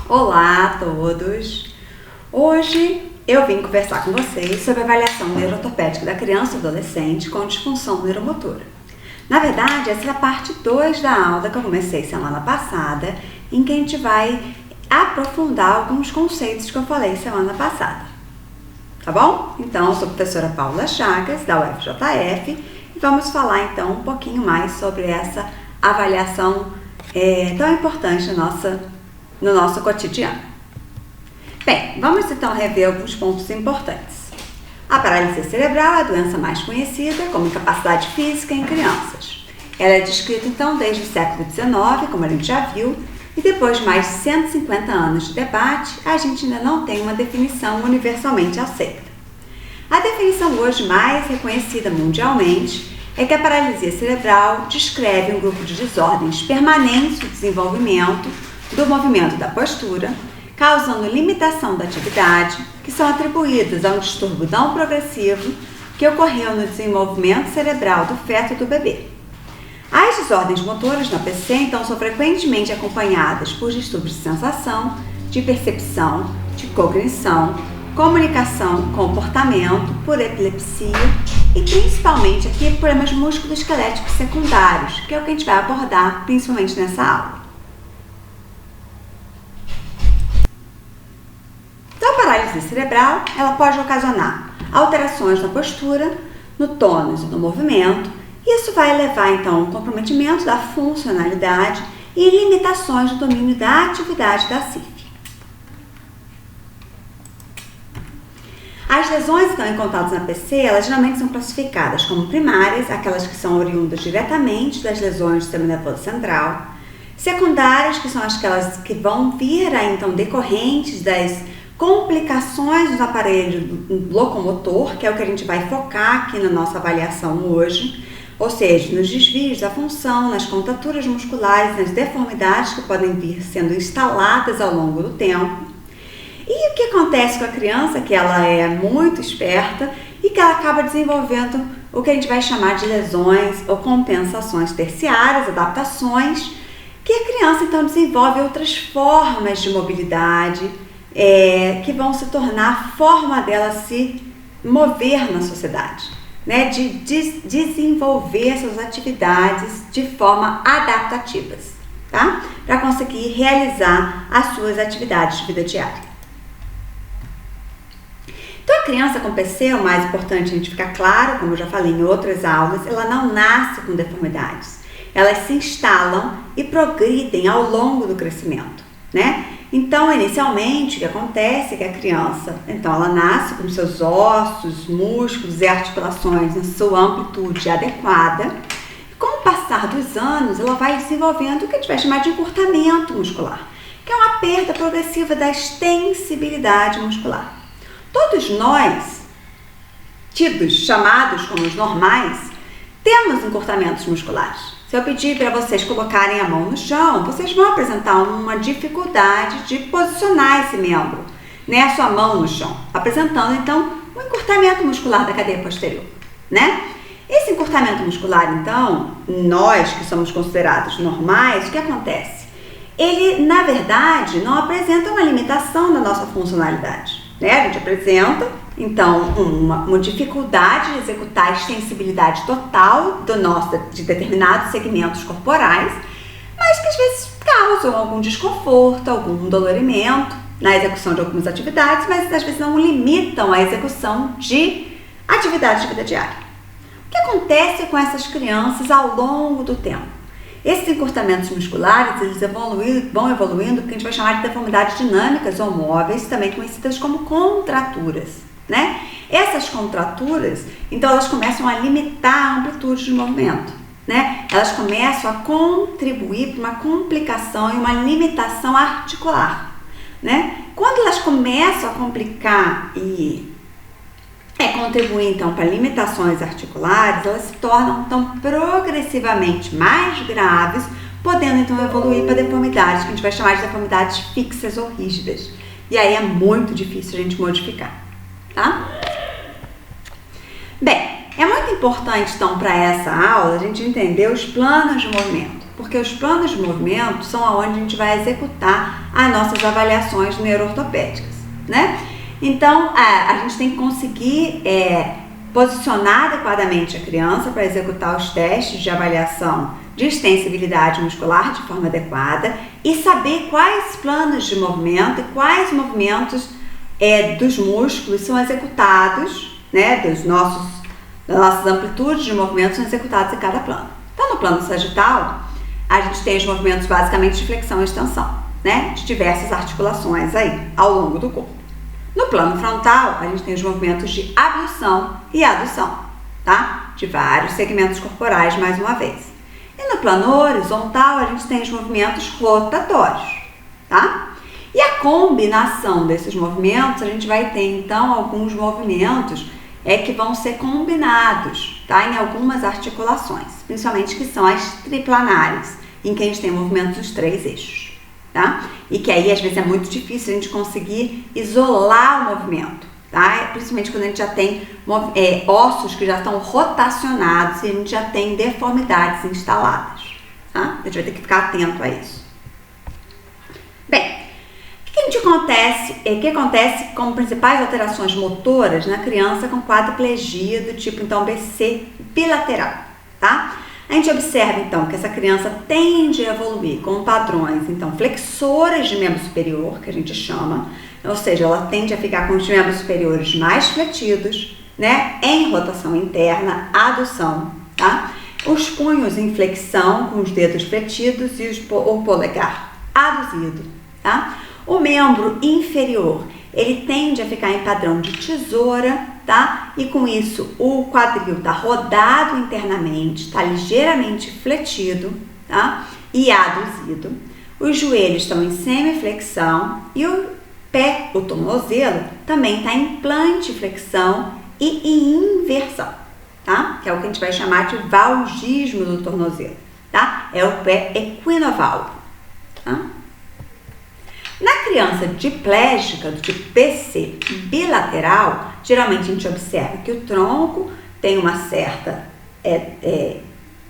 Olá a todos! Hoje eu vim conversar com vocês sobre a avaliação neuroortopédica da criança e adolescente com disfunção neuromotora. Na verdade, essa é a parte 2 da aula que eu comecei semana passada, em que a gente vai aprofundar alguns conceitos que eu falei semana passada. Tá bom? Então, eu sou a professora Paula Chagas, da UFJF, e vamos falar então um pouquinho mais sobre essa avaliação tão importante no nosso cotidiano. Bem, vamos então rever alguns pontos importantes. A paralisia cerebral é a doença mais conhecida como incapacidade física em crianças. Ela é descrita então desde o século XIX, como a gente já viu, e depois de mais de 150 anos de debate, a gente ainda não tem uma definição universalmente aceita. A definição hoje mais reconhecida mundialmente é que a paralisia cerebral descreve um grupo de desordens permanentes do desenvolvimento, do movimento da postura, causando limitação da atividade, que são atribuídas a um distúrbio não progressivo que ocorreu no desenvolvimento cerebral do feto e do bebê. As desordens motoras na PC, então, são frequentemente acompanhadas por distúrbios de sensação, de percepção, de cognição, comunicação, comportamento, por epilepsia e principalmente aqui problemas musculoesqueléticos secundários, que é o que a gente vai abordar principalmente nessa aula. Então, a paralisia cerebral, ela pode ocasionar alterações na postura, no tônus e no movimento. Isso vai levar, então, ao comprometimento da funcionalidade e limitações do domínio da atividade da CIF. As lesões, então, encontradas na PC, elas geralmente são classificadas como primárias, aquelas que são oriundas diretamente das lesões do sistema nervoso central, secundárias, que são aquelas que vão vir, então, decorrentes das complicações do aparelho locomotor, que é o que a gente vai focar aqui na nossa avaliação hoje, ou seja, nos desvios da função, nas contraturas musculares, nas deformidades que podem vir sendo instaladas ao longo do tempo. E o que acontece com a criança, que ela é muito esperta e que ela acaba desenvolvendo o que a gente vai chamar de lesões ou compensações terciárias, adaptações, que a criança então desenvolve outras formas de mobilidade, que vão se tornar a forma dela se mover na sociedade, né? De desenvolver suas atividades de forma adaptativas, tá? Para conseguir realizar as suas atividades de vida diária. Então, a criança com PC, o mais importante a gente ficar claro, como eu já falei em outras aulas, ela não nasce com deformidades. Elas se instalam e progridem ao longo do crescimento, né? Então, inicialmente, o que acontece é que a criança, então, ela nasce com seus ossos, músculos e articulações na sua amplitude adequada. E com o passar dos anos, ela vai desenvolvendo o que a gente vai chamar de encurtamento muscular, que é uma perda progressiva da extensibilidade muscular. Todos nós, chamados como os normais, temos encurtamentos musculares. Se eu pedir para vocês colocarem a mão no chão, vocês vão apresentar uma dificuldade de posicionar esse membro, né, a sua mão no chão, apresentando então um encurtamento muscular da cadeia posterior, né? Esse encurtamento muscular, então, nós que somos considerados normais, o que acontece? Ele, na verdade, não apresenta uma limitação da nossa funcionalidade, né? A gente apresenta, então, uma dificuldade de executar a extensibilidade total de determinados segmentos corporais, mas que às vezes causam algum desconforto, algum dolorimento na execução de algumas atividades, mas às vezes não limitam a execução de atividades de vida diária. O que acontece com essas crianças ao longo do tempo? Esses encurtamentos musculares, eles vão evoluindo, que a gente vai chamar de deformidades dinâmicas ou móveis, também conhecidas como contraturas, né? Essas contraturas, então, elas começam a limitar a amplitude de movimento, né? Elas começam a contribuir para uma complicação e uma limitação articular, né? Quando elas começam a complicar e contribuir, então, para limitações articulares, elas se tornam, então, progressivamente mais graves, podendo, então, evoluir para deformidades, que a gente vai chamar de deformidades fixas ou rígidas. E aí é muito difícil a gente modificar, tá? Bem, é muito importante, então, para essa aula, a gente entender os planos de movimento. Porque os planos de movimento são onde a gente vai executar as nossas avaliações neuroortopédicas, né? Então, a gente tem que conseguir posicionar adequadamente a criança para executar os testes de avaliação de extensibilidade muscular de forma adequada e saber quais planos de movimento e quais movimentos dos músculos são executados, né, das nossas amplitudes de movimento são executados em cada plano. Então, no plano sagital, a gente tem os movimentos basicamente de flexão e extensão, né, de diversas articulações aí ao longo do corpo. No plano frontal, a gente tem os movimentos de abdução e adução, tá? De vários segmentos corporais, mais uma vez. E no plano horizontal, a gente tem os movimentos rotatórios, tá? E a combinação desses movimentos, a gente vai ter, então, alguns movimentos que vão ser combinados, tá? Em algumas articulações, principalmente que são as triplanares, em que a gente tem movimentos dos 3 eixos. Tá? E que aí às vezes é muito difícil a gente conseguir isolar o movimento, tá? Principalmente quando a gente já tem ossos que já estão rotacionados e a gente já tem deformidades instaladas, tá? A gente vai ter que ficar atento a isso. Bem, o que acontece como principais alterações motoras na criança com quadriplegia do tipo então BC bilateral, tá? A gente observa, então, que essa criança tende a evoluir com padrões, então, flexores de membro superior, que a gente chama, ou seja, ela tende a ficar com os membros superiores mais fletidos, né, em rotação interna, adução, tá? Os punhos em flexão, com os dedos fletidos e o polegar aduzido, tá? O membro inferior, ele tende a ficar em padrão de tesoura, tá? E com isso o quadril tá rodado internamente, tá ligeiramente fletido, tá? E aduzido. Os joelhos estão em semiflexão e o pé, o tornozelo, também tá em plantiflexão e em inversão, tá? Que é o que a gente vai chamar de valgismo do tornozelo, tá? É o pé equinovalvo, tá? Na criança diplégica, do tipo PC bilateral, geralmente a gente observa que o tronco tem uma certa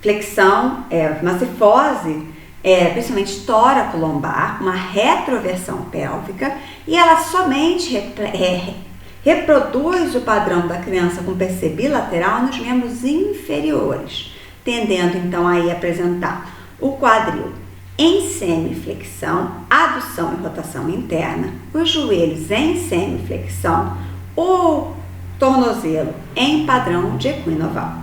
flexão, uma cifose, principalmente tóraco-lombar, uma retroversão pélvica, e ela somente reproduz o padrão da criança com PC bilateral nos membros inferiores, tendendo então aí a apresentar o quadril em semiflexão, adução e rotação interna, os joelhos em semiflexão, o tornozelo em padrão de equinoval.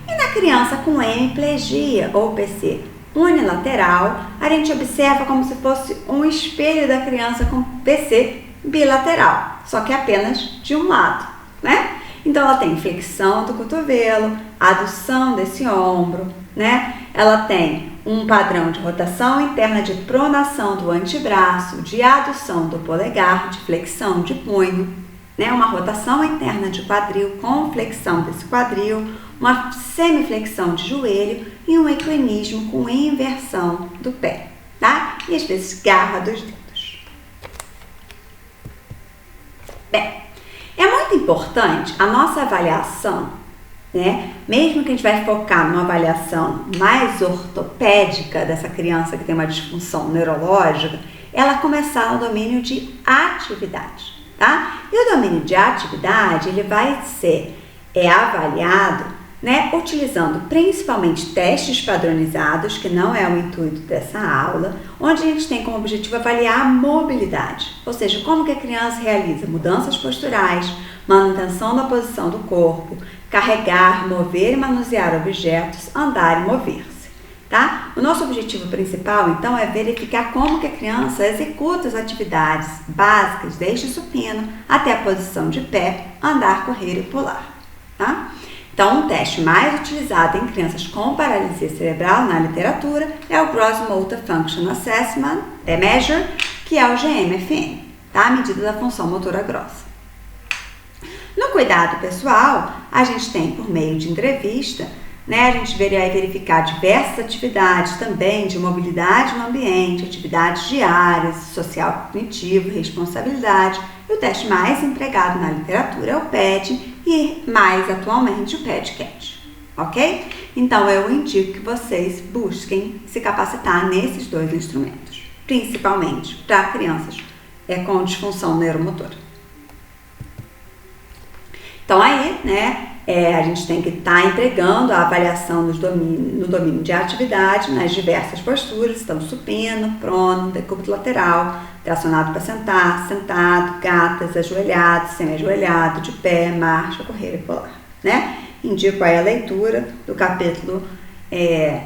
E na criança com hemiplegia ou PC unilateral, a gente observa como se fosse um espelho da criança com PC bilateral, só que apenas de um lado, né? Então ela tem flexão do cotovelo, adução desse ombro, né? Ela tem um padrão de rotação interna de pronação do antebraço, de adução do polegar, de flexão de punho, né? Uma rotação interna de quadril com flexão desse quadril, uma semiflexão de joelho e um equinismo com inversão do pé, tá? E às vezes garra dos dedos. Bem, é muito importante a nossa avaliação, né? Mesmo que a gente vai focar numa avaliação mais ortopédica dessa criança que tem uma disfunção neurológica, ela começar no domínio de atividade, tá? E o domínio de atividade, ele vai ser avaliado, né, utilizando principalmente testes padronizados, que não é o intuito dessa aula, onde a gente tem como objetivo avaliar a mobilidade, ou seja, como que a criança realiza mudanças posturais, manutenção da posição do corpo, carregar, mover e manusear objetos, andar e mover-se, tá? O nosso objetivo principal, então, é verificar como que a criança executa as atividades básicas, desde o supino até a posição de pé, andar, correr e pular, tá? Então, um teste mais utilizado em crianças com paralisia cerebral na literatura é o Gross Motor Function Assessment, Measure, que é o GMFM, tá? A medida da função motora grossa. No cuidado pessoal, a gente tem, por meio de entrevista, né, a gente vai verificar diversas atividades também de mobilidade no ambiente, atividades diárias, social cognitivo, responsabilidade. E o teste mais empregado na literatura é o PET e mais atualmente o PEDCAT, ok? Então, eu indico que vocês busquem se capacitar nesses dois instrumentos, principalmente para crianças com disfunção neuromotora. Então, aí, né, a gente tem que estar empregando a avaliação no domínio de atividade, nas diversas posturas, então supino, prono, decúbito lateral, tracionado para sentar, sentado, gatas, ajoelhado, semi-ajoelhado, de pé, marcha, correr e pular, né? Indico aí a leitura do capítulo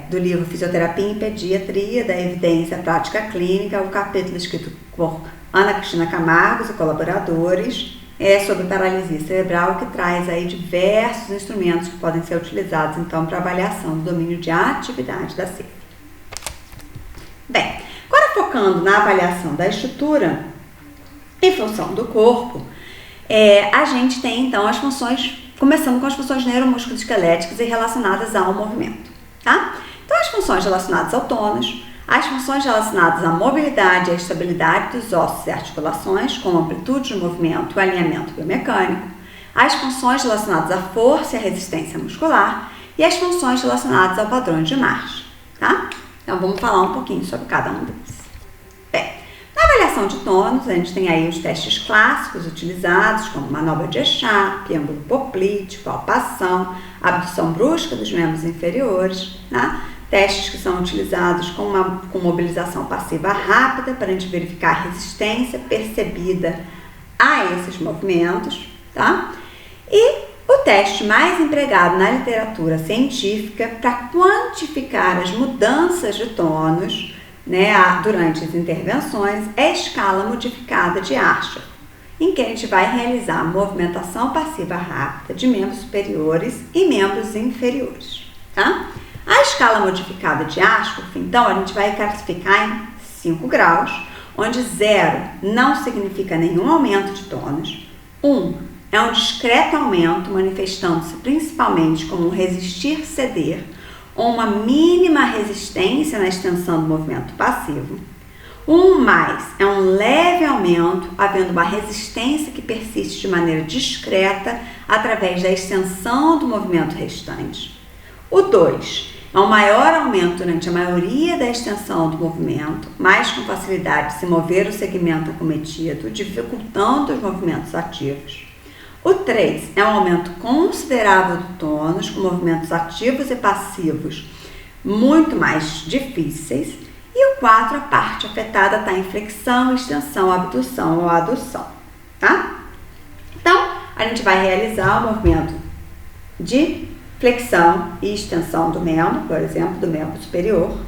do livro Fisioterapia em Pediatria, da Evidência Prática Clínica, o capítulo escrito por Ana Cristina Camargos e colaboradores, sobre paralisia cerebral, que traz aí diversos instrumentos que podem ser utilizados, então, para avaliação do domínio de atividade da CIF. Bem, agora focando na avaliação da estrutura em função do corpo, a gente tem, então, as funções, começando com as funções neuromusculoesqueléticas e relacionadas ao movimento, tá? Então, as funções relacionadas ao tônus, as funções relacionadas à mobilidade e à estabilidade dos ossos e articulações, como amplitude de movimento e alinhamento biomecânico, as funções relacionadas à força e à resistência muscular e as funções relacionadas ao padrão de marcha, tá? Então, vamos falar um pouquinho sobre cada um deles. Bem, na avaliação de tônus, a gente tem aí os testes clássicos utilizados, como manobra de Echarpe, ângulo poplíteo, palpação, abdução brusca dos membros inferiores, tá? Testes que são utilizados com mobilização passiva rápida para a gente verificar a resistência percebida a esses movimentos, tá? E o teste mais empregado na literatura científica para quantificar as mudanças de tônus, né, durante as intervenções é a escala modificada de Ashworth, em que a gente vai realizar movimentação passiva rápida de membros superiores e membros inferiores, tá? A escala modificada de Ashworth, então, a gente vai classificar em 5 graus, onde 0 não significa nenhum aumento de tônus, 1 é um discreto aumento, manifestando-se principalmente como um resistir-ceder, ou uma mínima resistência na extensão do movimento passivo. 1+ é um leve aumento, havendo uma resistência que persiste de maneira discreta através da extensão do movimento restante. O 2 é um maior aumento durante a maioria da extensão do movimento, mas com facilidade de se mover o segmento acometido, dificultando os movimentos ativos. O 3 é um aumento considerável do tônus, com movimentos ativos e passivos muito mais difíceis. E o 4, a parte afetada está em flexão, extensão, abdução ou adução, tá? Então, a gente vai realizar o movimento de flexão e extensão do membro, por exemplo, do membro superior,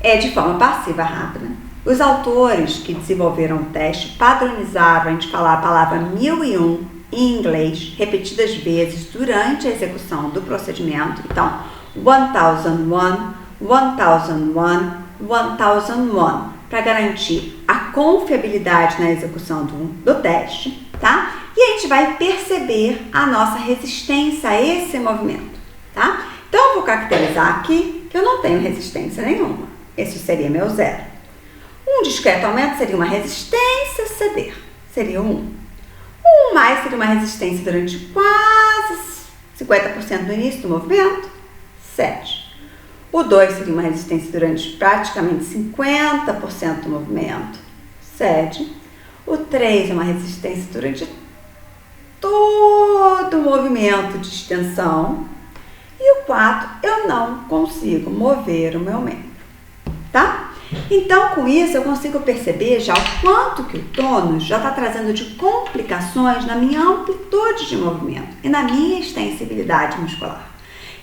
de forma passiva rápida. Os autores que desenvolveram o teste padronizaram a gente falar a palavra 1001 em inglês repetidas vezes durante a execução do procedimento. Então, 1001, 1001, 1001, para garantir a confiabilidade na execução do teste, tá? E a gente vai perceber a nossa resistência a esse movimento, tá? Então, eu vou caracterizar aqui que eu não tenho resistência nenhuma. Esse seria meu 0. Um discreto aumento seria uma resistência ceder, seria o 1. 1+ seria uma resistência durante quase 50% do início do movimento, 7. O 2 seria uma resistência durante praticamente 50% do movimento, 7. O 3 é uma resistência durante todo o movimento de extensão. E o 4, eu não consigo mover o meu membro, tá? Então, com isso, eu consigo perceber já o quanto que o tônus já está trazendo de complicações na minha amplitude de movimento e na minha extensibilidade muscular.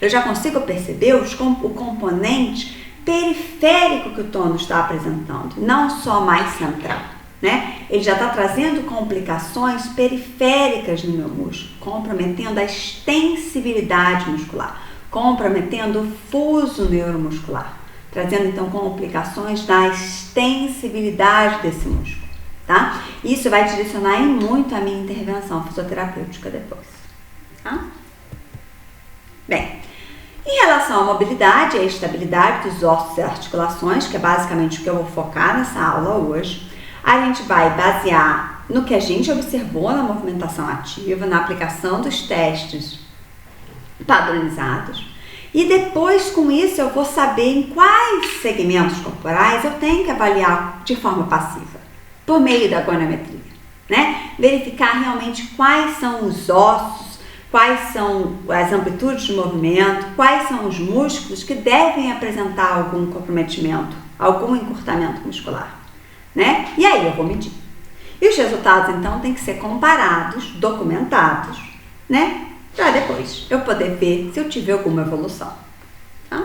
Eu já consigo perceber o componente periférico que o tônus está apresentando, não só mais central, né? Ele já está trazendo complicações periféricas no meu músculo, comprometendo a extensibilidade muscular, comprometendo o fuso neuromuscular, trazendo então complicações da extensibilidade desse músculo, tá? Isso vai direcionar muito a minha intervenção fisioterapêutica depois, tá? Bem, em relação à mobilidade e à estabilidade dos ossos e articulações, que é basicamente o que eu vou focar nessa aula hoje, a gente vai basear no que a gente observou na movimentação ativa, na aplicação dos testes padronizados, E depois, com isso, eu vou saber em quais segmentos corporais eu tenho que avaliar de forma passiva, por meio da goniometria, né? Verificar realmente quais são os ossos, quais são as amplitudes de movimento, quais são os músculos que devem apresentar algum comprometimento, algum encurtamento muscular, né? E aí eu vou medir. E os resultados, então, têm que ser comparados, documentados, né? Para depois eu poder ver se eu tive alguma evolução. Tá?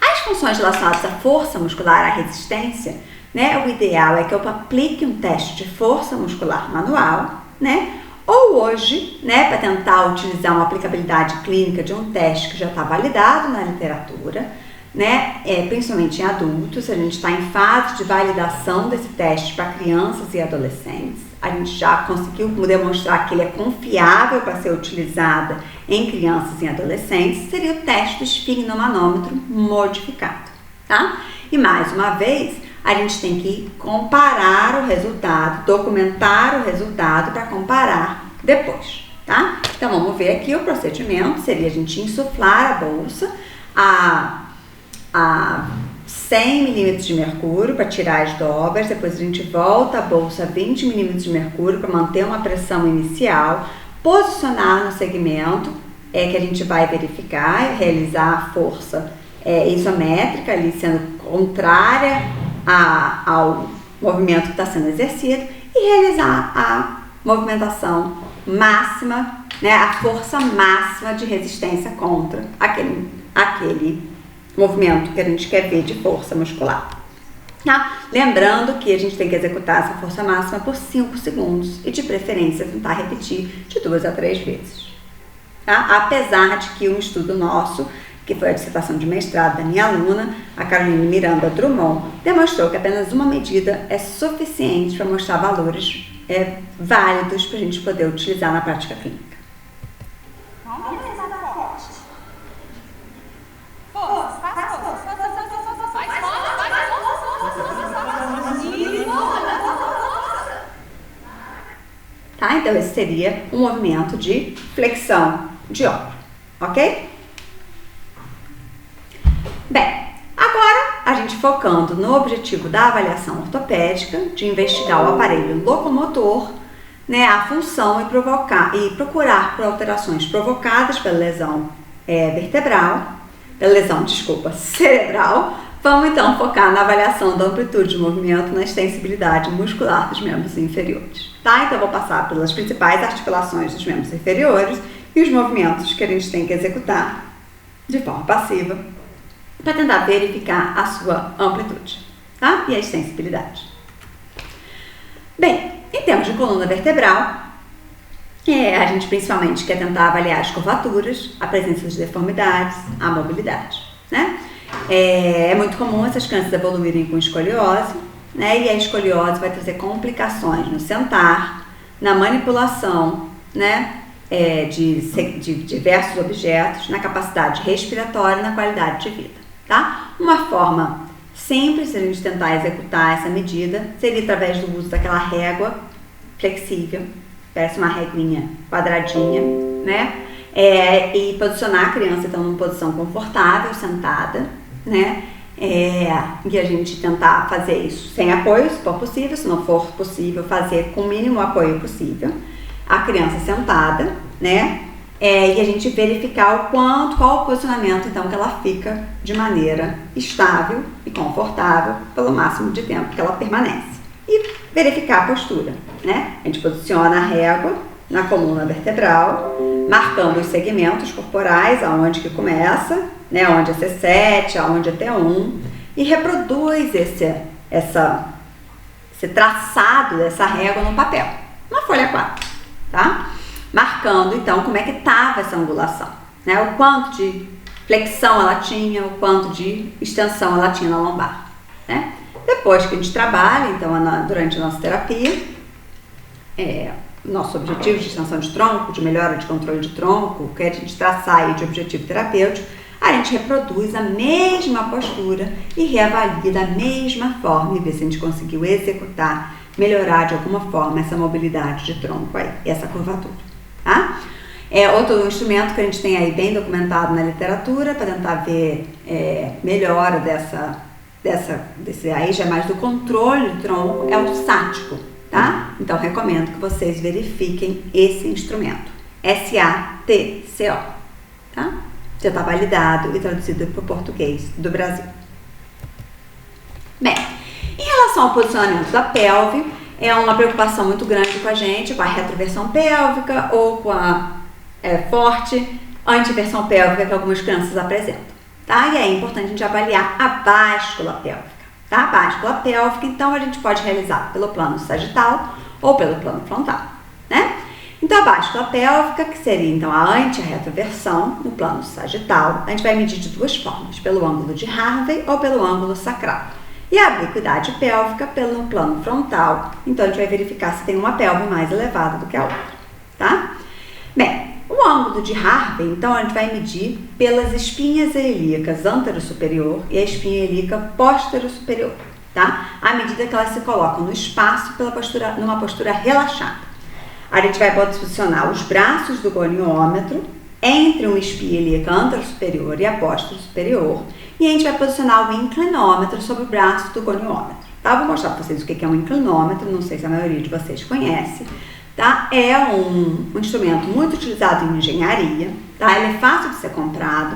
As funções relacionadas à força muscular, à resistência, né? O ideal é que eu aplique um teste de força muscular manual, né? Ou hoje, né, para tentar utilizar uma aplicabilidade clínica de um teste que já está validado na literatura, né, principalmente em adultos, a gente está em fase de validação desse teste para crianças e adolescentes. A gente já conseguiu demonstrar que ele é confiável para ser utilizado em crianças e adolescentes, seria o teste do esfigmomanômetro modificado, tá? E mais uma vez, a gente tem que comparar o resultado, documentar o resultado para comparar depois, tá? Então vamos ver aqui o procedimento, seria a gente insuflar a bolsa a 100 milímetros de mercúrio para tirar as dobras, depois a gente volta a bolsa a 20 milímetros de mercúrio para manter uma pressão inicial, posicionar no segmento que a gente vai verificar, realizar a força isométrica ali sendo contrária ao movimento que está sendo exercido e realizar a movimentação máxima, né, a força máxima de resistência contra aquele movimento que a gente quer ver de força muscular. Tá? Lembrando que a gente tem que executar essa força máxima por 5 segundos e de preferência tentar repetir de 2 a 3 vezes. Tá? Apesar de que um estudo nosso, que foi a dissertação de mestrado da minha aluna, a Caroline Miranda Drummond, demonstrou que apenas uma medida é suficiente para mostrar valores válidos para a gente poder utilizar na prática clínica. Tá? Então esse seria um movimento de flexão de ombro, ok? Bem, agora a gente focando no objetivo da avaliação ortopédica, de investigar o aparelho locomotor, né, a função e procurar por alterações provocadas pela lesão cerebral, vamos então focar na avaliação da amplitude de movimento na extensibilidade muscular dos membros inferiores. Tá? Então eu vou passar pelas principais articulações dos membros inferiores e os movimentos que a gente tem que executar de forma passiva para tentar verificar a sua amplitude, tá? E a extensibilidade. Bem, em termos de coluna vertebral, a gente principalmente quer tentar avaliar as curvaturas, a presença de deformidades, a mobilidade, né? É muito comum essas crianças evoluírem com escoliose, né? E a escoliose vai trazer complicações no sentar, na manipulação, né? De diversos objetos, na capacidade respiratória e na qualidade de vida, tá? Uma forma simples de a gente tentar executar essa medida seria através do uso daquela régua flexível, parece uma reguinha quadradinha, né? E posicionar a criança então numa posição confortável, sentada, né? E a gente tentar fazer isso sem apoio, se for possível, se não for possível, fazer com o mínimo apoio possível. A criança sentada, né? E a gente verificar qual o posicionamento então que ela fica de maneira estável e confortável pelo máximo de tempo que ela permanece. E verificar a postura, né? A gente posiciona a régua na coluna vertebral, marcando os segmentos corporais, aonde que começa, né? Onde é C7, aonde é T1, e reproduz esse traçado dessa régua no papel, na folha 4, tá? Marcando então como é que estava essa angulação, né? O quanto de flexão ela tinha, o quanto de extensão ela tinha na lombar, né? Depois que a gente trabalha, então durante a nossa terapia, nosso objetivo de extensão de tronco, de melhora de controle de tronco, que a gente traçar aí de objetivo terapêutico, a gente reproduz a mesma postura e reavalia da mesma forma e vê se a gente conseguiu executar, melhorar de alguma forma essa mobilidade de tronco aí, essa curvatura, tá? É outro instrumento que a gente tem aí bem documentado na literatura para tentar ver melhora desse aí já é mais do controle do tronco, é o sático, tá? Então recomendo que vocês verifiquem esse instrumento, SATCO, tá? Já está validado e traduzido para o português do Brasil. Bem, em relação ao posicionamento da pelve, é uma preocupação muito grande com a gente, com a retroversão pélvica ou com a forte antiversão pélvica que algumas crianças apresentam, tá? E é importante a gente avaliar a báscula pélvica, tá? A báscula pélvica, então, a gente pode realizar pelo plano sagital ou pelo plano frontal, né? Então, a báscula pélvica, que seria, então, a anti-retroversão no plano sagital, a gente vai medir de duas formas, pelo ângulo de Harvey ou pelo ângulo sacral. E a obliquidade pélvica pelo plano frontal, então a gente vai verificar se tem uma pelve mais elevada do que a outra, tá? Bem, o ângulo de Harvey, então a gente vai medir pelas espinhas ilíacas antero-superior e a espinha ilíaca póstero-superior, tá? À medida que elas se colocam no espaço numa postura relaxada. A gente vai posicionar os braços do goniômetro entre uma espinha ilíaca antero-superior e a póstero-superior. E a gente vai posicionar o inclinômetro sobre o braço do goniômetro, tá? Vou mostrar para vocês o que é um inclinômetro, não sei se a maioria de vocês conhece, tá? É um instrumento muito utilizado em engenharia, tá? Ele é fácil de ser comprado,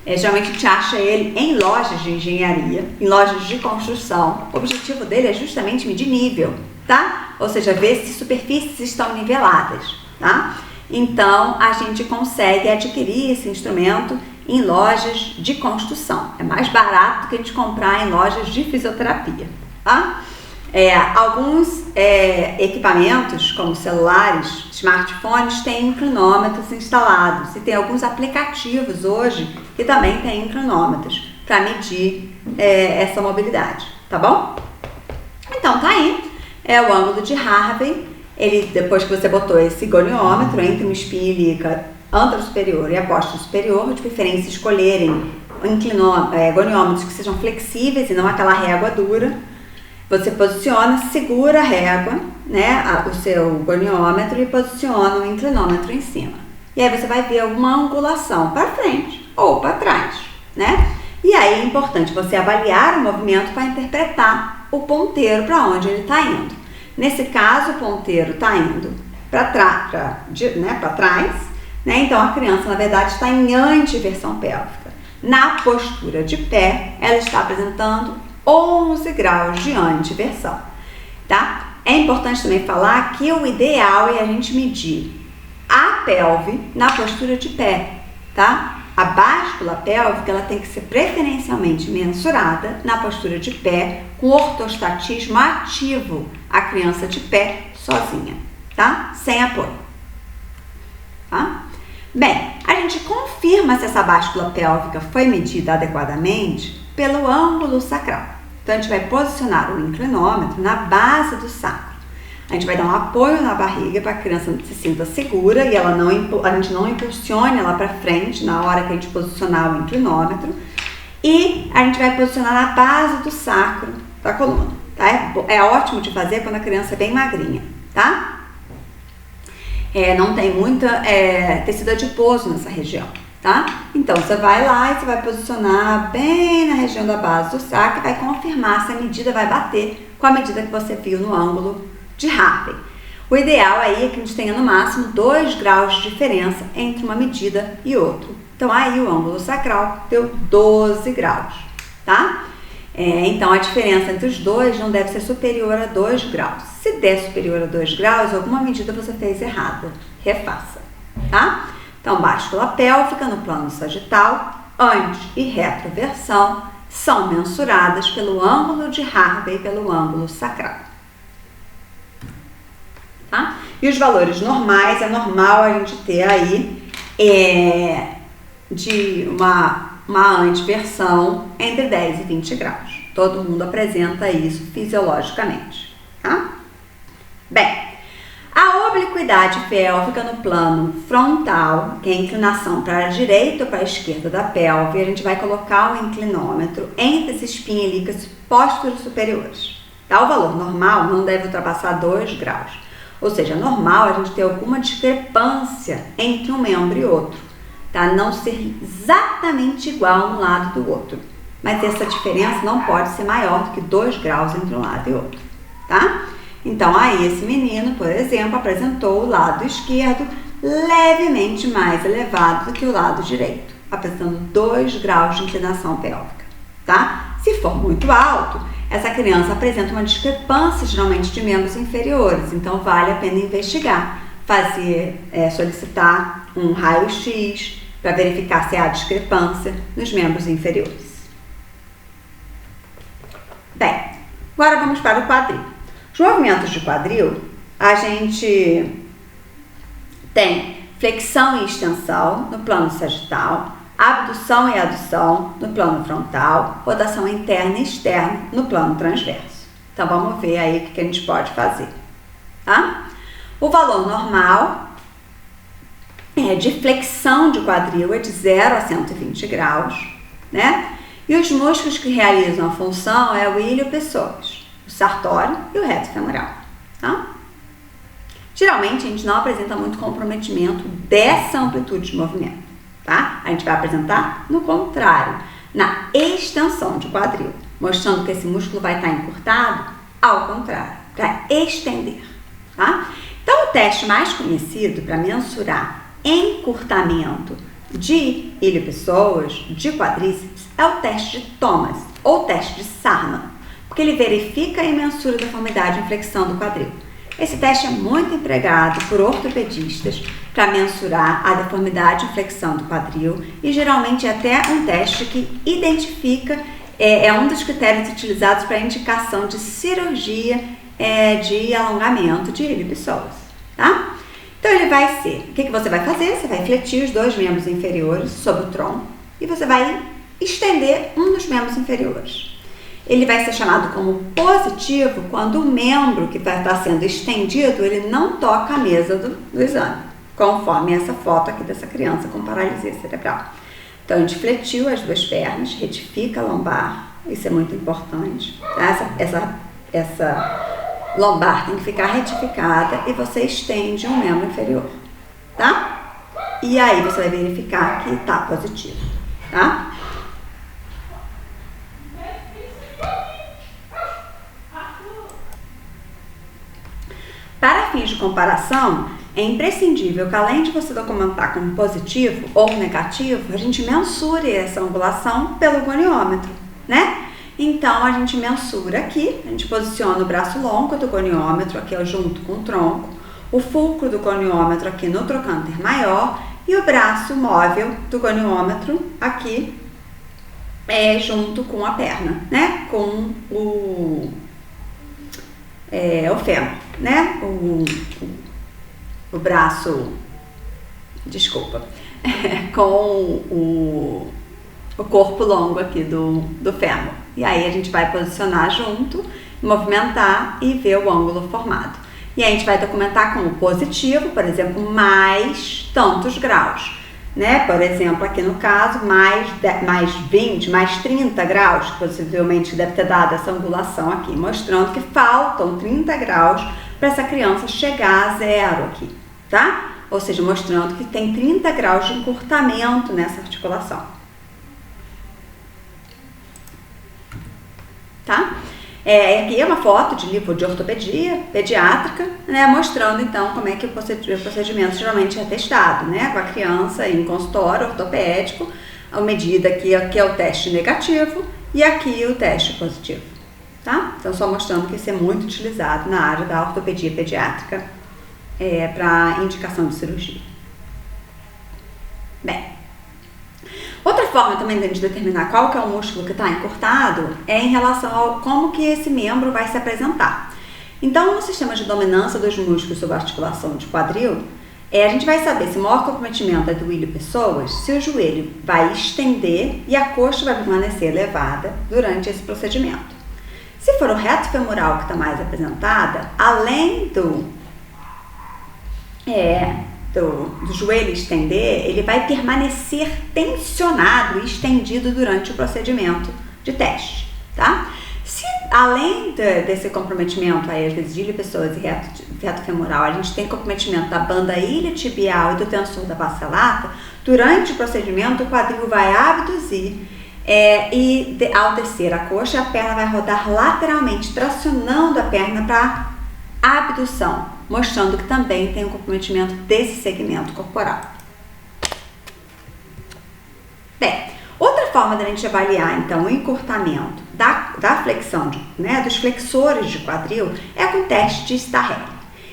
geralmente a gente acha ele em lojas de engenharia, em lojas de construção. O objetivo dele é justamente medir nível, tá? Ou seja, ver se superfícies estão niveladas, tá? Então, a gente consegue adquirir esse instrumento em lojas de construção. É mais barato do que a gente comprar em lojas de fisioterapia, tá? Alguns equipamentos, como celulares, smartphones, têm inclinômetros instalados. E tem alguns aplicativos hoje que também têm inclinômetros para medir essa mobilidade, tá bom? Então, tá aí. É o ângulo de Harvey. Ele, depois que você botou esse goniômetro entre uma espinha ilíaca antero-superior e a póstero-superior, de preferência escolherem goniômetros que sejam flexíveis e não aquela régua dura. Você posiciona, segura a régua, né, o seu goniômetro e posiciona o inclinômetro em cima. E aí você vai ver alguma angulação para frente ou para trás, né? E aí é importante você avaliar o movimento para interpretar o ponteiro para onde ele está indo. Nesse caso, o ponteiro está indo para trás, né? Então a criança, na verdade, está em antiversão pélvica. Na postura de pé, ela está apresentando 11 graus de antiversão, tá? É importante também falar que o ideal é a gente medir a pelve na postura de pé, tá? A báscula pélvica, ela tem que ser preferencialmente mensurada na postura de pé, com ortostatismo ativo, a criança de pé sozinha, tá? Sem apoio, tá? Bem, a gente confirma se essa báscula pélvica foi medida adequadamente pelo ângulo sacral. Então, a gente vai posicionar o inclinômetro na base do sacro. A gente vai dar um apoio na barriga para a criança se sinta segura e a gente não impulsione ela para frente na hora que a gente posicionar o inclinômetro. E a gente vai posicionar na base do sacro da coluna, tá? É ótimo de fazer quando a criança é bem magrinha, tá? Não tem muita tecido adiposo nessa região, tá? Então, você vai lá e você vai posicionar bem na região da base do sacro e vai confirmar se a medida vai bater com a medida que você viu no ângulo de Harvey. O ideal aí é que a gente tenha no máximo 2 graus de diferença entre uma medida e outra. Então, aí o ângulo sacral deu 12 graus, tá? Então, a diferença entre os dois não deve ser superior a 2 graus. Se der superior a 2 graus, alguma medida você fez errada. Refaça, tá? Então, báscula pélvica no plano sagital, anti e retroversão são mensuradas pelo ângulo de Harvey e pelo ângulo sacral. Tá? E os valores normais, é normal a gente ter aí de uma antiversão entre 10 e 20 graus. Todo mundo apresenta isso fisiologicamente, tá? Bem, a obliquidade pélvica no plano frontal, que é a inclinação para a direita ou para a esquerda da pelve, a gente vai colocar o inclinômetro entre as espinhas ilíacas pósteros superiores. Tá? O valor normal não deve ultrapassar 2 graus. Ou seja, é normal a gente ter alguma discrepância entre um membro e outro, tá? Não ser exatamente igual um lado do outro. Mas essa diferença não pode ser maior do que 2 graus entre um lado e outro, tá? Então, aí esse menino, por exemplo, apresentou o lado esquerdo levemente mais elevado do que o lado direito, apresentando 2 graus de inclinação pélvica, tá? Se for muito alto, essa criança apresenta uma discrepância, geralmente, de membros inferiores, então vale a pena investigar, solicitar um raio-x para verificar se há discrepância nos membros inferiores. Bem, agora vamos para o quadril. Os movimentos de quadril, a gente tem flexão e extensão no plano sagital, abdução e adução no plano frontal, rotação interna e externa no plano transverso. Então, vamos ver aí o que a gente pode fazer, tá? O valor normal de flexão de quadril é de 0 a 120 graus, né? E os músculos que realizam a função é o ilho-pessoas, o sartório e o reto femoral, tá? Geralmente, a gente não apresenta muito comprometimento dessa amplitude de movimento, tá? A gente vai apresentar no contrário, na extensão de quadril, mostrando que esse músculo vai estar encurtado, ao contrário, para estender, tá? Então, o teste mais conhecido para mensurar encurtamento de ilho-pessoas, de quadríceps, é o teste de Thomas, ou teste de Sarman, porque ele verifica e mensura a deformidade em flexão do quadril. Esse teste é muito empregado por ortopedistas para mensurar a deformidade em flexão do quadril e geralmente é até um teste que identifica, é um dos critérios utilizados para indicação de cirurgia de alongamento de ilho-pessoas, tá? Então ele vai ser, o que você vai fazer? Você vai fletir os 2 membros inferiores sobre o tronco e você vai estender um dos membros inferiores. Ele vai ser chamado como positivo quando o membro que vai estar sendo estendido, ele não toca a mesa do exame, conforme essa foto aqui dessa criança com paralisia cerebral. Então, a gente fletiu as 2 pernas, retifica a lombar, isso é muito importante, tá? Essa lombar tem que ficar retificada e você estende um membro inferior, tá? E aí você vai verificar que está positivo, tá? Para fins de comparação, é imprescindível que além de você documentar como positivo ou negativo, a gente mensure essa angulação pelo goniômetro, né? Então, a gente mensura aqui, a gente posiciona o braço longo do goniômetro aqui junto com o tronco, o fulcro do goniômetro aqui no trocânter maior e o braço móvel do goniômetro aqui junto com a perna, né? Com o fêmur, né? O braço, desculpa, com o corpo longo aqui do fêmur. E aí a gente vai posicionar junto, movimentar e ver o ângulo formado. E aí a gente vai documentar como positivo, por exemplo, mais tantos graus, né? Por exemplo, aqui no caso, mais 20, mais 30 graus, que possivelmente deve ter dado essa angulação aqui, mostrando que faltam 30 graus para essa criança chegar a 0 aqui, tá? Ou seja, mostrando que tem 30 graus de encurtamento nessa articulação. Tá? Aqui é uma foto de livro de ortopedia pediátrica, né, mostrando então como é que o procedimento geralmente é testado, né, com a criança em consultório ortopédico, a medida aqui é o teste negativo e aqui o teste positivo, tá? Então só mostrando que isso é muito utilizado na área da ortopedia pediátrica para indicação de cirurgia. Bem, outra forma também de determinar qual que é o músculo que está encurtado é em relação a como que esse membro vai se apresentar. Então, no sistema de dominância dos músculos sob a articulação de quadril, a gente vai saber se o maior comprometimento é do ilho-pessoas, se o joelho vai estender e a coxa vai permanecer elevada durante esse procedimento. Se for o reto femoral que está mais apresentada, além do joelho estender, ele vai permanecer tensionado e estendido durante o procedimento de teste, tá? Se a além desse comprometimento aí, às vezes de ilho-pessoas e reto femoral, a gente tem comprometimento da banda iliotibial e do tensor da face lata. Durante o procedimento, o quadril vai abduzir ao descer a coxa, a perna vai rodar lateralmente, tracionando a perna para abdução, mostrando que também tem um comprometimento desse segmento corporal. Bem, outra forma da gente avaliar, então, o encurtamento da flexão, dos flexores de quadril, é com o teste de Starrett.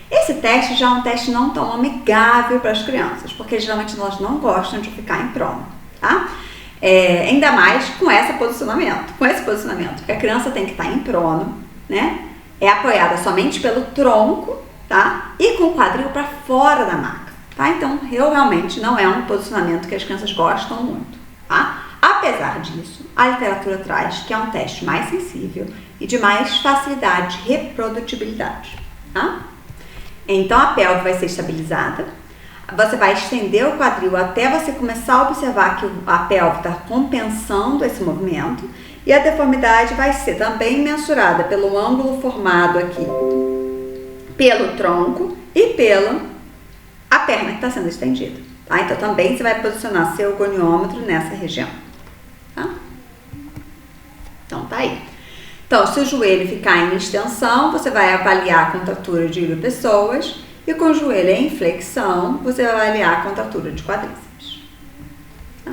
Esse teste já é um teste não tão amigável para as crianças, porque geralmente elas não gostam de ficar em prono, tá? Ainda mais com esse posicionamento, porque a criança tem que estar em prono, né? É apoiada somente pelo tronco, tá? E com o quadril para fora da maca, tá? Então, realmente não é um posicionamento que as crianças gostam muito, tá? Apesar disso, a literatura traz que é um teste mais sensível e de mais facilidade de reprodutibilidade, tá? Então, a pelve vai ser estabilizada, você vai estender o quadril até você começar a observar que a pelve está compensando esse movimento, e a deformidade vai ser também mensurada pelo ângulo formado aqui pelo tronco e pela a perna que está sendo estendida, tá? Então, também você vai posicionar seu goniômetro nessa região, tá? Então, tá aí. Então, se o joelho ficar em extensão, você vai avaliar a contratura de ilho-pessoas, e com o joelho em flexão, você vai avaliar a contratura de quadríceps. Tá?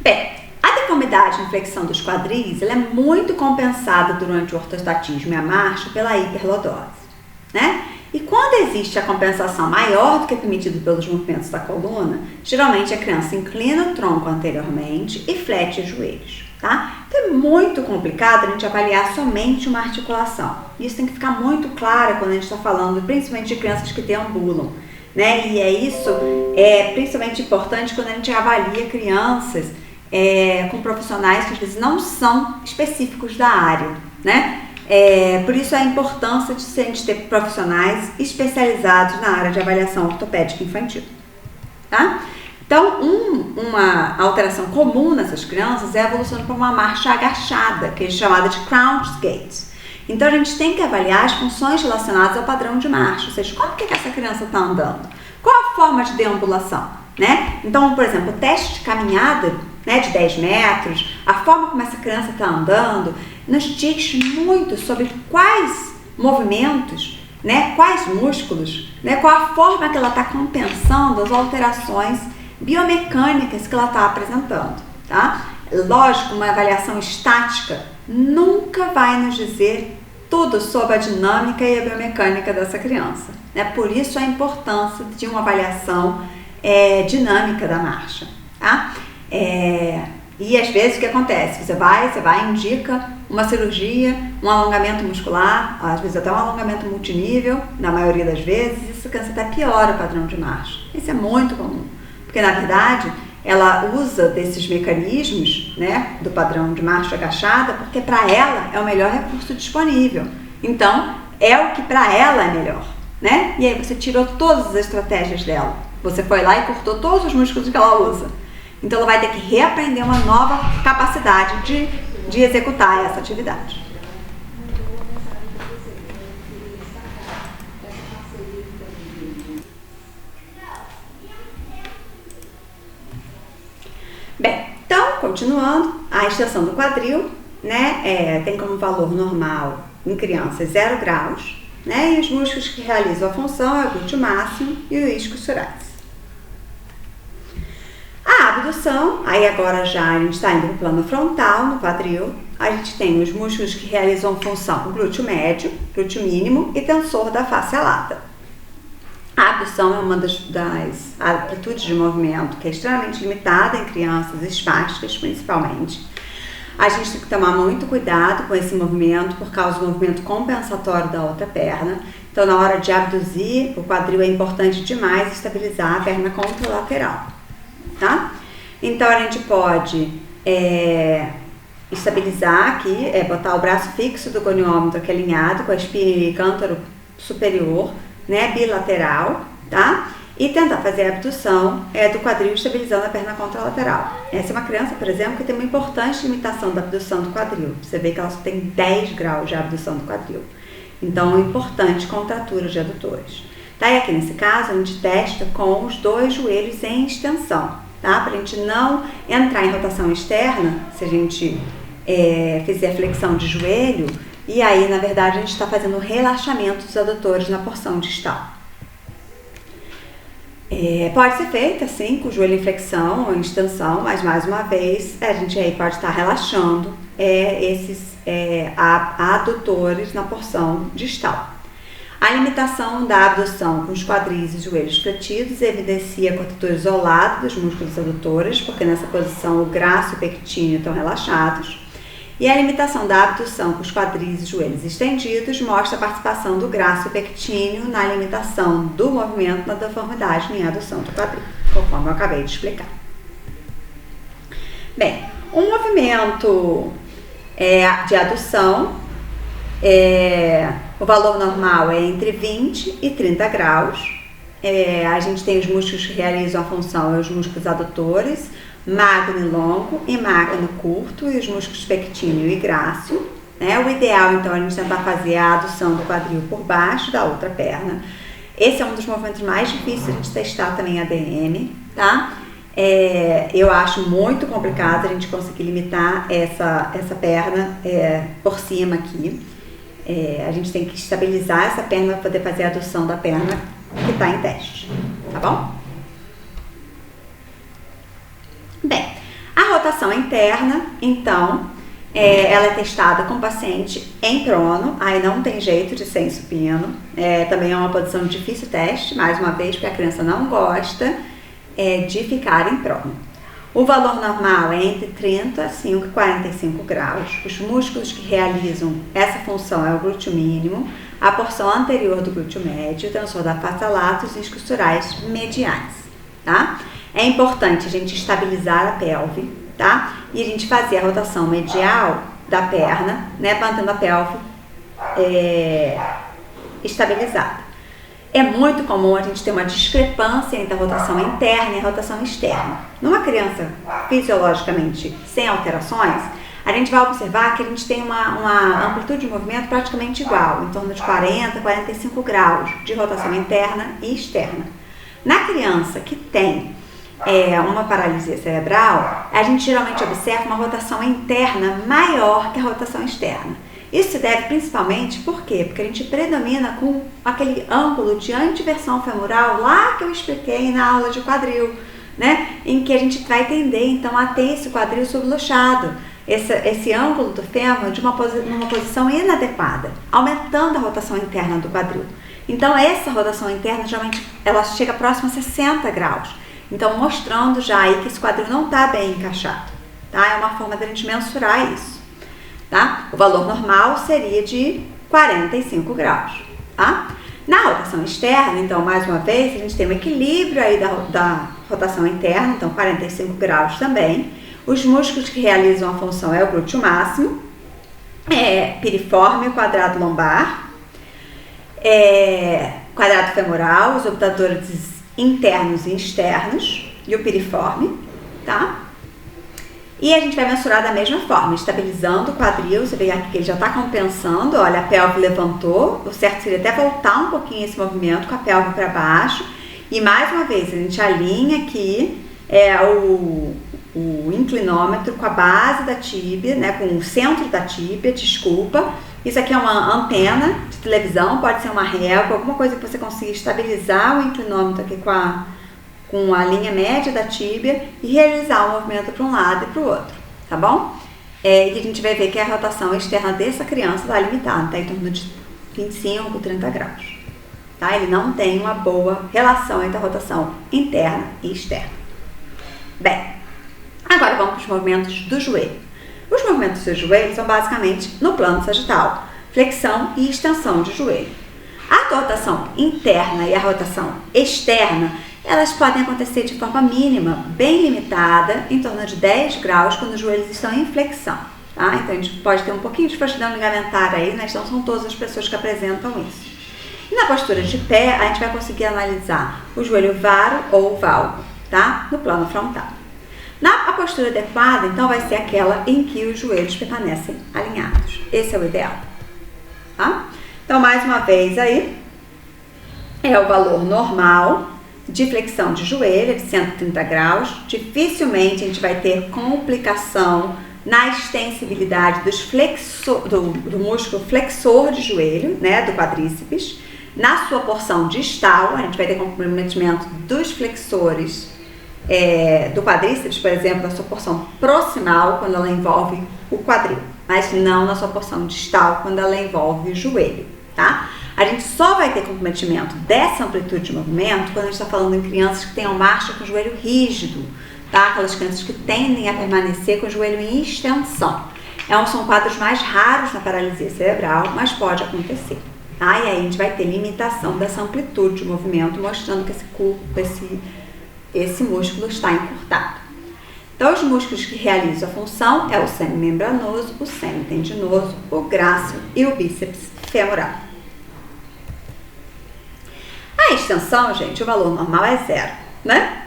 Bem, a deformidade em flexão dos quadris, ela é muito compensada durante o ortostatismo e a marcha pela hiperlordose, né? E quando existe a compensação maior do que é permitido pelos movimentos da coluna, geralmente a criança inclina o tronco anteriormente e flete os joelhos, tá? Então é muito complicado a gente avaliar somente uma articulação. Isso tem que ficar muito claro quando a gente está falando, principalmente de crianças que deambulam, né? E isso é principalmente importante quando a gente avalia crianças com profissionais que às vezes não são específicos da área, né? Por isso a importância de a gente ter profissionais especializados na área de avaliação ortopédica infantil, tá? Então, uma alteração comum nessas crianças é a evolução para uma marcha agachada, que é chamada de crouch gait. Então, a gente tem que avaliar as funções relacionadas ao padrão de marcha, ou seja, como que essa criança está andando, qual a forma de deambulação, né? Então, por exemplo, o teste de caminhada, né, de 10 metros, a forma como essa criança está andando, nos diz muito sobre quais movimentos, né, quais músculos, né, qual a forma que ela está compensando as alterações biomecânicas que ela está apresentando, tá? Lógico, uma avaliação estática nunca vai nos dizer tudo sobre a dinâmica e a biomecânica dessa criança, né? Por isso a importância de uma avaliação dinâmica da marcha, tá? E às vezes o que acontece? Você vai, indica uma cirurgia, um alongamento muscular, às vezes até um alongamento multinível, na maioria das vezes, isso cansa até piora o padrão de marcha. Isso é muito comum, porque na verdade ela usa desses mecanismos, né, do padrão de marcha agachada, porque para ela é o melhor recurso disponível. Então, é o que para ela é melhor, né? E aí você tirou todas as estratégias dela. Você foi lá e cortou todos os músculos que ela usa. Então, ela vai ter que reaprender uma nova capacidade de executar essa atividade. Bem, então, continuando, a extensão do quadril, né, tem como valor normal em crianças 0 graus, né, e os músculos que realizam a função é o glúteo máximo e o isquios surais. A abdução, aí agora já a gente está indo no plano frontal, no quadril, a gente tem os músculos que realizam função glúteo médio, glúteo mínimo e tensor da face lata. A abdução é uma das amplitudes de movimento que é extremamente limitada em crianças espásticas, principalmente. A gente tem que tomar muito cuidado com esse movimento por causa do movimento compensatório da outra perna. Então, na hora de abduzir, o quadril é importante demais estabilizar a perna contralateral, tá? Então, a gente pode estabilizar aqui, botar o braço fixo do goniômetro aqui alinhado com a espinha e cântaro superior, né, bilateral, tá? e tentar fazer a abdução do quadril estabilizando a perna contralateral. Essa é uma criança, por exemplo, que tem uma importante limitação da abdução do quadril. Você vê que ela só tem 10 graus de abdução do quadril. Então, é importante contratura de adutores. Tá? E aqui nesse caso, a gente testa com os 2 joelhos em extensão, tá? Para a gente não entrar em rotação externa, se a gente fizer flexão de joelho, e aí, na verdade, a gente está fazendo um relaxamento dos adutores na porção distal. Pode ser feita assim, com o joelho em flexão ou em extensão, mas mais uma vez a gente aí pode estar relaxando esses adutores na porção distal. A limitação da abdução com os quadris e joelhos fletidos evidencia a contratura isolada dos músculos adutores, porque nessa posição o graço e o pectíneo estão relaxados. E a limitação da abdução com os quadris e joelhos estendidos mostra a participação do graço e pectíneo na limitação do movimento na deformidade em adução do quadril, conforme eu acabei de explicar. Bem, um movimento de adução, o valor normal é entre 20 e 30 graus. A gente tem os músculos que realizam a função, os músculos adutores, magno e longo e magno curto, e os músculos pectíneo e grácil. O ideal, então, é a gente tentar fazer a adução do quadril por baixo da outra perna. Esse é um dos movimentos mais difíceis de a gente testar também a ADM, tá? Eu acho muito complicado a gente conseguir limitar essa perna por cima aqui. A gente tem que estabilizar essa perna para poder fazer a adução da perna que está em teste, tá bom? Bem, a rotação interna, então, ela é testada com o paciente em prono, aí não tem jeito de ser em supino. Também é uma posição de difícil teste, mais uma vez, porque a criança não gosta de ficar em prono. O valor normal é entre 35 e 45 graus. Os músculos que realizam essa função é o glúteo mínimo, a porção anterior do glúteo médio, o tensor da face latus e os costurais mediais, tá? É importante a gente estabilizar a pelve, tá? E a gente fazer a rotação medial da perna, mantendo a pelve estabilizada. É muito comum a gente ter uma discrepância entre a rotação interna e a rotação externa. Numa criança fisiologicamente sem alterações, a gente vai observar que a gente tem uma amplitude de movimento praticamente igual, em torno de 40 a 45 graus de rotação interna e externa. Na criança que tem uma paralisia cerebral, a gente geralmente observa uma rotação interna maior que a rotação externa. Isso se deve principalmente, por quê? Porque a gente predomina com aquele ângulo de anteversão femoral lá que eu expliquei na aula de quadril, em que a gente vai tender então a ter esse quadril subluxado, esse ângulo do fêmur numa posição inadequada, aumentando a rotação interna do quadril. Então essa rotação interna geralmente ela chega próxima a 60 graus. Então, mostrando já aí que esse quadril não está bem encaixado, tá? É uma forma de a gente mensurar isso, tá? O valor normal seria de 45 graus, tá? Na rotação externa, então, mais uma vez, a gente tem um equilíbrio aí da rotação interna, então 45 graus também. Os músculos que realizam a função é o glúteo máximo, piriforme, quadrado lombar, quadrado femoral, os obtadores internos e externos e o piriforme, tá? E a gente vai mensurar da mesma forma, estabilizando o quadril. Você vê aqui que ele já está compensando, olha, a pelve levantou, o certo seria até voltar um pouquinho esse movimento com a pelve para baixo. E mais uma vez, a gente alinha aqui o inclinômetro com a base da tíbia, com o centro da tíbia, desculpa. Isso aqui é uma antena de televisão, pode ser uma régua, alguma coisa que você consiga estabilizar o inclinômetro aqui com a linha média da tíbia e realizar o movimento para um lado e para o outro, tá bom? E a gente vai ver que a rotação externa dessa criança está limitada, está em torno de 25, 30 graus, tá? Ele não tem uma boa relação entre a rotação interna e externa. Bem, agora vamos para os movimentos do joelho. Os movimentos do joelho são basicamente no plano sagital, flexão e extensão de joelho. A rotação interna e a rotação externa, elas podem acontecer de forma mínima, bem limitada, em torno de 10 graus, quando os joelhos estão em flexão, tá? Então a gente pode ter um pouquinho de frouxidão ligamentar aí, então são todas as pessoas que apresentam isso. E na postura de pé, a gente vai conseguir analisar o joelho varo ou valgo, tá? No plano frontal. A postura adequada, então, vai ser aquela em que os joelhos permanecem alinhados. Esse é o ideal, tá? Então, mais uma vez aí, é o valor normal de flexão de joelho, de 130 graus. Dificilmente a gente vai ter complicação na extensibilidade do músculo flexor de joelho, né, do quadríceps. Na sua porção distal, a gente vai ter comprometimento dos flexores do quadríceps, por exemplo, na sua porção proximal, quando ela envolve o quadril, mas não na sua porção distal, quando ela envolve o joelho, tá? A gente só vai ter comprometimento dessa amplitude de movimento quando a gente está falando em crianças que tenham marcha com o joelho rígido, tá? Aquelas crianças que tendem a permanecer com o joelho em extensão. São quadros mais raros na paralisia cerebral, mas pode acontecer, tá? E aí a gente vai ter limitação dessa amplitude de movimento, mostrando que esse músculo está encurtado. Então, os músculos que realizam a função é o semimembranoso, o semitendinoso, o grácil e o bíceps femoral. A extensão, gente, o valor normal é 0, né?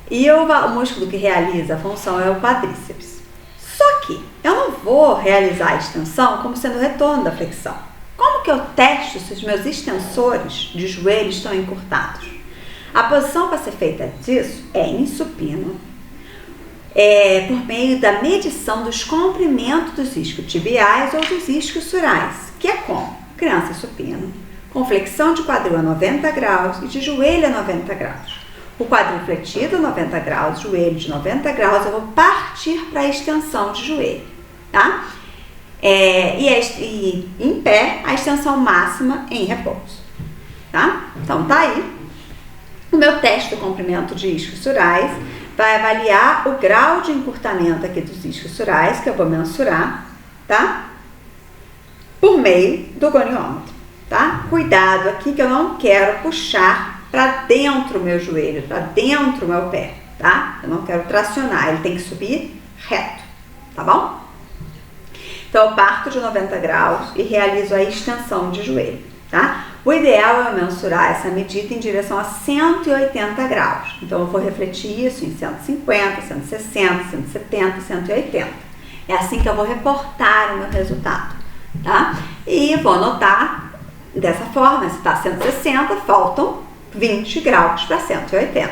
E o músculo que realiza a função é o quadríceps. Só que eu não vou realizar a extensão como sendo o retorno da flexão. Como que eu testo se os meus extensores de joelho estão encurtados? A posição para ser feita disso é em supino, por meio da medição dos comprimentos dos isquiotibiais ou dos isquiosurais, que é como? Criança supino, com flexão de quadril a 90 graus e de joelho a 90 graus. O quadril fletido a 90 graus, joelho de 90 graus, eu vou partir para a extensão de joelho, tá? E em pé, a extensão máxima em repouso, tá? Então, tá aí. O meu teste do comprimento de isquiosurais vai avaliar o grau de encurtamento aqui dos isquiosurais, que eu vou mensurar, tá? Por meio do goniômetro, tá? Cuidado aqui que eu não quero puxar para dentro o meu joelho, para dentro o meu pé, tá? Eu não quero tracionar, ele tem que subir reto, tá bom? Então, eu parto de 90 graus e realizo a extensão de joelho, tá? O ideal é eu mensurar essa medida em direção a 180 graus. Então, eu vou refletir isso em 150, 160, 170, 180. É assim que eu vou reportar o meu resultado, tá? E vou anotar dessa forma, se está 160, faltam 20 graus para 180,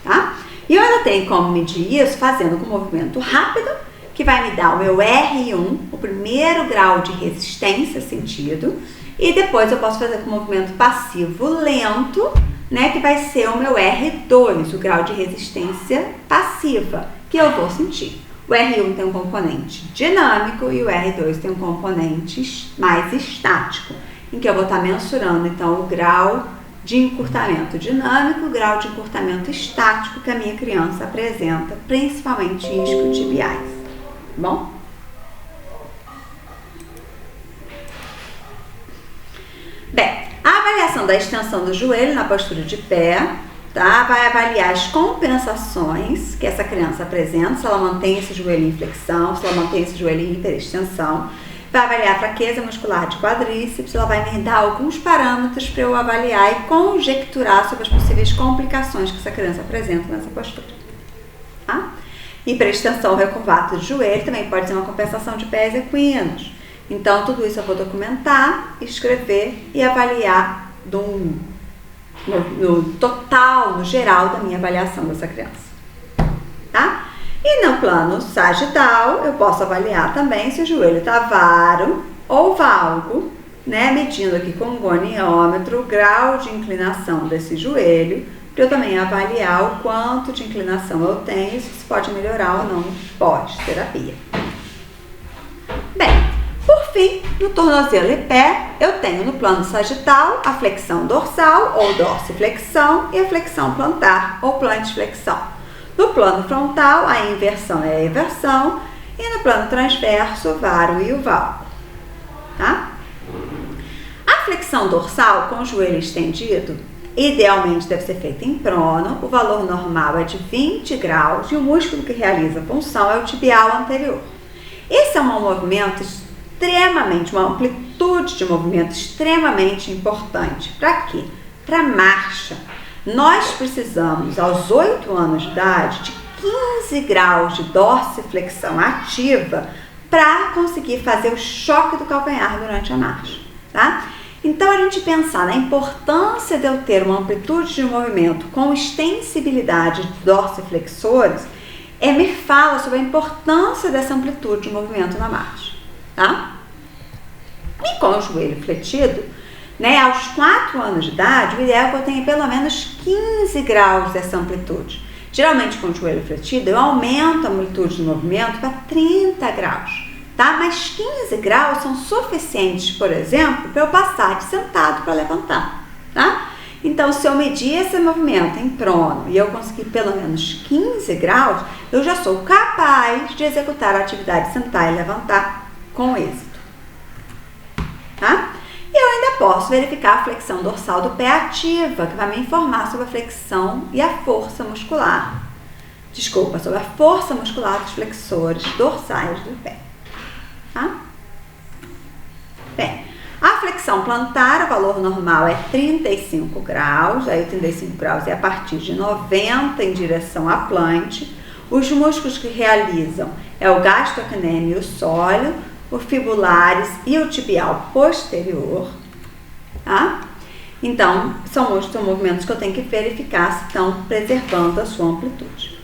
tá? E eu ainda tenho como medir isso fazendo com um movimento rápido, que vai me dar o meu R1, o primeiro grau de resistência sentido, e depois eu posso fazer com movimento passivo lento, né, que vai ser o meu R2, o grau de resistência passiva, que eu vou sentir. O R1 tem um componente dinâmico e o R2 tem um componente mais estático, em que eu vou estar mensurando, então, o grau de encurtamento dinâmico, o grau de encurtamento estático que a minha criança apresenta, principalmente isquiotibiais, tá bom? Bem, a avaliação da extensão do joelho na postura de pé, tá? Vai avaliar as compensações que essa criança apresenta, se ela mantém esse joelho em flexão, se ela mantém esse joelho em hiperextensão. Vai avaliar a fraqueza muscular de quadríceps, ela vai me dar alguns parâmetros para eu avaliar e conjecturar sobre as possíveis complicações que essa criança apresenta nessa postura, tá? Hiperextensão recurvada de joelho também pode ser uma compensação de pés equinos. Então, tudo isso eu vou documentar, escrever e avaliar no total, no geral da minha avaliação dessa criança, tá? E no plano sagital, eu posso avaliar também se o joelho está varo ou valgo, né? Medindo aqui com o goniômetro o grau de inclinação desse joelho, para eu também avaliar o quanto de inclinação eu tenho, se pode melhorar ou não pós-terapia. Bem, por fim, no tornozelo e pé, eu tenho no plano sagital a flexão dorsal ou dorsiflexão e a flexão plantar ou plantiflexão. No plano frontal, a inversão é a eversão e no plano transverso, o varo e o valgo, tá? A flexão dorsal com o joelho estendido, idealmente deve ser feita em prono, o valor normal é de 20 graus e o músculo que realiza a função é o tibial anterior. Esse é um movimento uma amplitude de movimento extremamente importante. Para quê? Para marcha. Nós precisamos, aos 8 anos de idade, de 15 graus de dorsiflexão ativa para conseguir fazer o choque do calcanhar durante a marcha, tá? Então, a gente pensar na importância de eu ter uma amplitude de movimento com extensibilidade de dorsiflexores, me fala sobre a importância dessa amplitude de movimento na marcha, tá? E com o joelho fletido, né, aos 4 anos de idade, o ideal é que eu tenha pelo menos 15 graus dessa amplitude. Geralmente, com o joelho fletido, eu aumento a amplitude de movimento para 30 graus. Tá? Mas 15 graus são suficientes, por exemplo, para eu passar de sentado para levantar, tá? Então, se eu medir esse movimento em prono e eu conseguir pelo menos 15 graus, eu já sou capaz de executar a atividade sentar e levantar com êxito, tá? E eu ainda posso verificar a flexão dorsal do pé ativa, que vai me informar sobre a flexão e a força muscular. Sobre a força muscular dos flexores dorsais do pé. Tá? Bem, a flexão plantar, o valor normal é 35 graus, aí 35 graus é a partir de 90 em direção à plante. Os músculos que realizam é o gastrocnêmio e o sóleo, os fibulares e o tibial posterior, tá? Então, são movimentos que eu tenho que verificar se estão preservando a sua amplitude.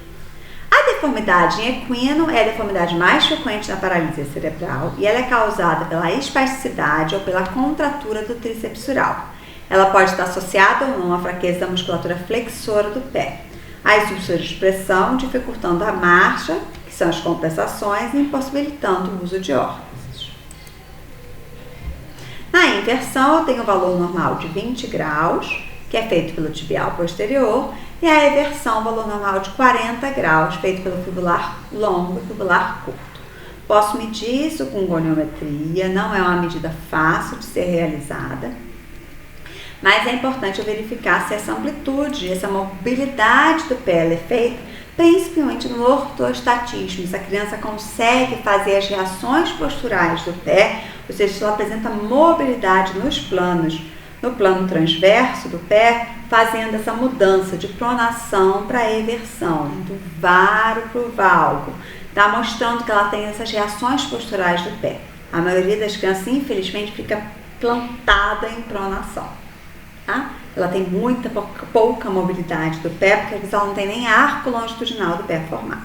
A deformidade em equino é a deformidade mais frequente na paralisia cerebral e ela é causada pela espasticidade ou pela contratura do tríceps sural. Ela pode estar associada ou não à fraqueza da musculatura flexora do pé, às úlceras de pressão, dificultando a marcha, que são as compensações, e impossibilitando o uso de órteses. Na inversão, eu tenho o valor normal de 20 graus, que é feito pelo tibial posterior, e a eversão, valor normal de 40 graus, feito pelo fibular longo e fibular curto. Posso medir isso com goniometria, não é uma medida fácil de ser realizada, mas é importante eu verificar se essa amplitude, essa mobilidade do pé é feita, principalmente no ortostatismo, se a criança consegue fazer as reações posturais do pé, ou seja, se ela apresenta mobilidade nos planos, no plano transverso do pé, fazendo essa mudança de pronação para eversão, do varo para o valgo, tá? Mostrando que ela tem essas reações posturais do pé. A maioria das crianças, infelizmente, fica plantada em pronação, tá? Ela tem pouca mobilidade do pé, porque às vezes ela não tem nem arco longitudinal do pé formado.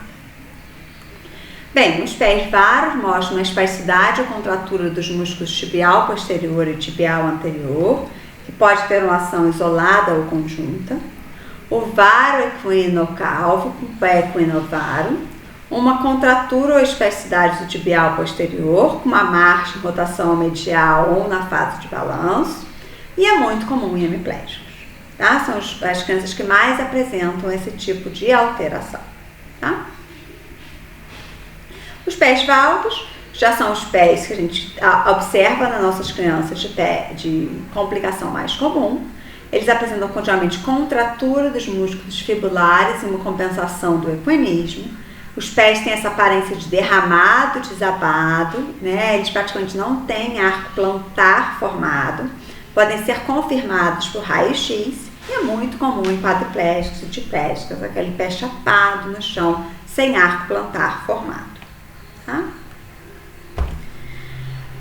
Bem, os pés varos mostram uma espasticidade ou contratura dos músculos tibial posterior e tibial anterior, que pode ter uma ação isolada ou conjunta. O varo equino-calvo, com o pé equinovaro. Uma contratura ou espasticidade do tibial posterior, com uma marcha em rotação medial ou na fase de balanço. E é muito comum em hemiplégicos, tá? São as crianças que mais apresentam esse tipo de alteração, tá? Os pés valgos já são os pés que a gente observa nas nossas crianças de complicação mais comum. Eles apresentam continuamente contratura dos músculos fibulares e uma compensação do equinismo. Os pés têm essa aparência de derramado, desabado, né? Eles praticamente não têm arco plantar formado. Podem ser confirmados por raio-x e é muito comum em quadriplégicos e diplégicos, aquele pé chapado no chão, sem arco plantar formado. Tá?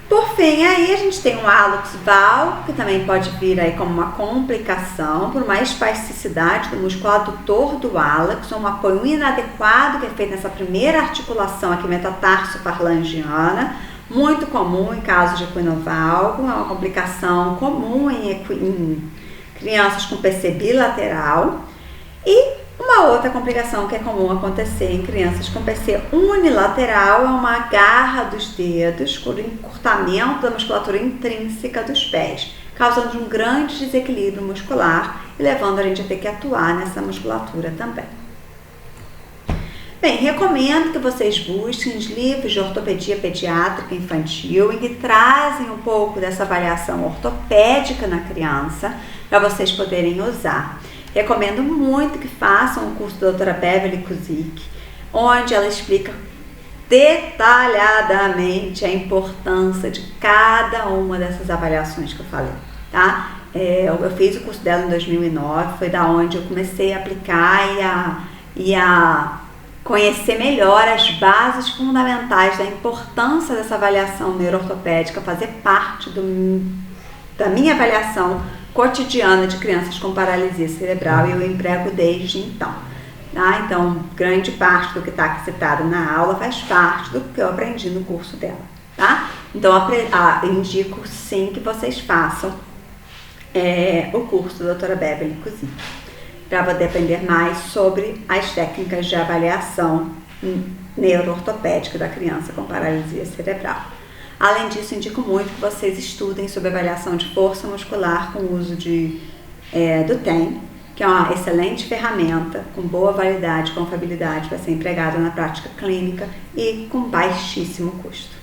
Por fim, aí a gente tem um hálux valgo, que também pode vir aí como uma complicação por uma espasticidade do músculo adutor do hálux, ou um apoio inadequado que é feito nessa primeira articulação aqui metatarso-falangiana, muito comum em casos de equinovalgo, é uma complicação comum em crianças com PC bilateral. E uma outra complicação que é comum acontecer em crianças com PC unilateral é uma garra dos dedos com encurtamento da musculatura intrínseca dos pés, causando um grande desequilíbrio muscular e levando a gente a ter que atuar nessa musculatura também. Bem, recomendo que vocês busquem os livros de ortopedia pediátrica infantil em que trazem um pouco dessa avaliação ortopédica na criança para vocês poderem usar. Recomendo muito que façam o curso da doutora Beverly Kuzik, onde ela explica detalhadamente a importância de cada uma dessas avaliações que eu falei, tá? Eu fiz o curso dela em 2009, foi da onde eu comecei a aplicar e a conhecer melhor as bases fundamentais da importância dessa avaliação neuroortopédica, fazer parte da minha avaliação cotidiana de crianças com paralisia cerebral, e eu emprego desde então. Tá? Então, grande parte do que está aqui citado na aula faz parte do que eu aprendi no curso dela. Tá? Então, indico sim que vocês façam o curso da doutora Beverly Cusin, para poder aprender mais sobre as técnicas de avaliação neuroortopédica da criança com paralisia cerebral. Além disso, indico muito que vocês estudem sobre avaliação de força muscular com o uso do TEM, que é uma excelente ferramenta com boa validade e confiabilidade para ser empregada na prática clínica e com baixíssimo custo.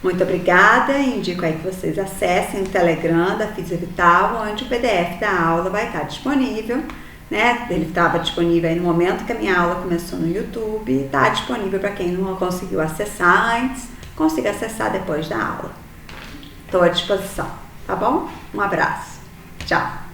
Muito obrigada, indico aí que vocês acessem o Telegram da Fisiovital, onde o PDF da aula vai estar disponível, né? Ele estava disponível aí no momento que a minha aula começou no YouTube, e está disponível para quem não conseguiu acessar antes, consiga acessar depois da aula. Estou à disposição, tá bom? Um abraço. Tchau.